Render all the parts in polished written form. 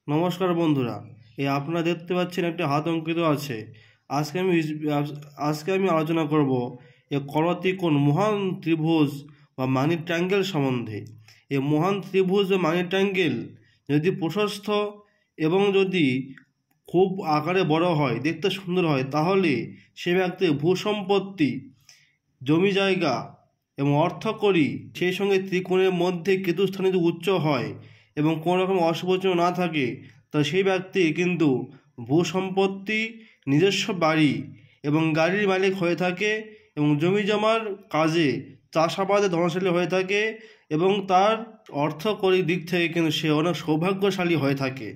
নমস্কার বন্ধুরা, এই আপনারা দেখতে পাচ্ছেন একটি হাত অঙ্কিত আছে। আজকে আমি আলোচনা করব এই করতিকোণ মহান ত্রিভুজ বা মানি ট্রায়াঙ্গেল সম্বন্ধে। এই মহান ত্রিভুজ বা মানি ট্রায়াঙ্গেল যদি প্রশস্ত এবং যদি খুব আকারে বড় হয়, দেখতে সুন্দর হয়, তাহলে সে ব্যক্তির ভূসম্পত্তি, জমি জায়গা এবং অর্থকড়ি, সেই সঙ্গে ত্রিকোণের মধ্যে কেতুস্থান যদি উচ্চ হয় এবং কোনো রকম অশুভ চিহ্ন না থাকে, তা সেই ব্যক্তি কিন্তু ভূসম্পত্তি, নিজস্ব বাড়ি এবং গাড়ির মালিক হয়ে থাকে এবং জমি জমার কাজে, চাষাবাদে ধনশালী হয়ে থাকে এবং তার অর্থকড়ির দিক থেকে কিন্তু সে অনেক সৌভাগ্যশালী হয়ে থাকে।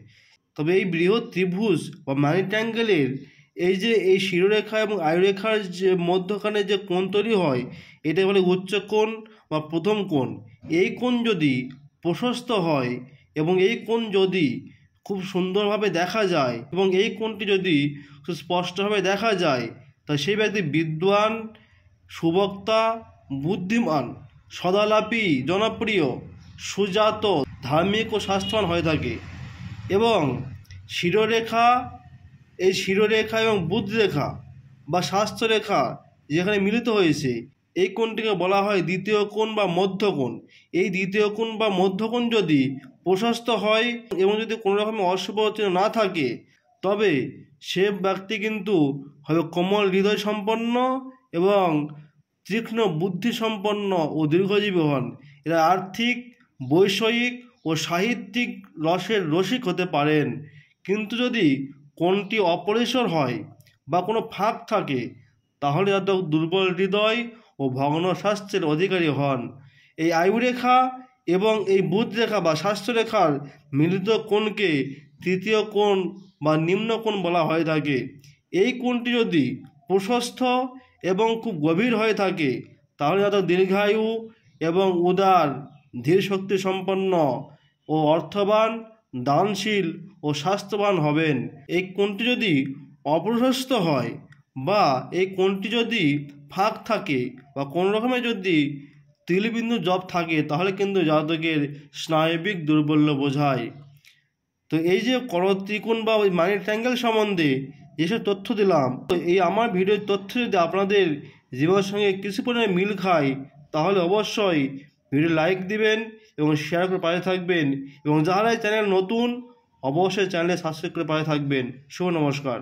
তবে এই বৃহৎ ত্রিভুজ বা মানি ট্রায়াঙ্গেলের এই শিরোরেখা এবং আয়ুরেখার যে মধ্যখানে যে কোণ তৈরি হয়, এটা বলে উচ্চ কোণ বা প্রথম কোণ। এই কোণ যদি প্রশস্ত হয় এবং এই কোণ যদি খুব সুন্দরভাবে দেখা যায় এবং এই কোণটি যদি খুব স্পষ্টভাবে দেখা যায়, তা সেই ব্যক্তি বিদ্বান, সুবক্তা, বুদ্ধিমান, সদালাপী, জনপ্রিয়, সুজাত, ধার্মিক ও স্বাস্থ্যবান হয়ে থাকে। এবং শিরোরেখা এবং বুদ্ধিরেখা বা স্বাস্থ্যরেখা যেখানে মিলিত হয়েছে, এই কোণটিকে বলা হয় দ্বিতীয় কোণ বা মধ্যকোণ। এই দ্বিতীয় কোণ বা মধ্যকোণ যদি প্রশস্ত হয় এবং যদি কোনো রকমের অশুভ চিহ্ন না থাকে, তবে সে ব্যক্তি কিন্তু হবে কোমল হৃদয় সম্পন্ন এবং তীক্ষ্ণ বুদ্ধি সম্পন্ন ও দীর্ঘজীবী হন। এরা আর্থিক, বৈষয়িক ও সাহিত্যিক রসের রসিক হতে পারেন। কিন্তু যদি কোণটি অপরিসর হয় বা কোনো ফাঁক থাকে, তাহলে এত দুর্বল হৃদয় ও ভগ্ন স্বাস্থ্যের অধিকারী হন। এই আয়ুরেখা এবং এই বুধরেখা বা স্বাস্থ্যরেখার মিলিত কোণকে তৃতীয় কোণ বা নিম্ন কোণ বলা হয়ে থাকে। এই কোণটি যদি প্রশস্ত এবং খুব গভীর হয়ে থাকে, তাহলে এত দীর্ঘায়ু এবং উদার, ধীর শক্তি সম্পন্ন ও অর্থবান, দানশীল ও স্বাস্থ্যবান হবেন। এই কোণটি যদি অপ্রশস্ত হয় বা এই কোণটি যদি ফাঁক থাকে বা কোনো রকমের যদি তিলবিন্দু জব থাকে, তাহলে কিন্তু জাতকের স্নায়বিক দুর্বল্য বোঝায়। তো এই যে করত্রিকোণ বা ওই মানি ট্রায়াঙ্গেল সম্বন্ধে যেসব তথ্য দিলাম, তো এই আমার ভিডিওর তথ্য যদি আপনাদের জীবনের সঙ্গে কিছু পরিমাণে মিল খায়, তাহলে অবশ্যই ভিডিও লাইক দিবেন এবং শেয়ার করে পাশে থাকবেন, এবং যারা এই চ্যানেল নতুন, অবশ্যই চ্যানেলে সাবস্ক্রাইব করে পাশে থাকবেন। শুভ নমস্কার।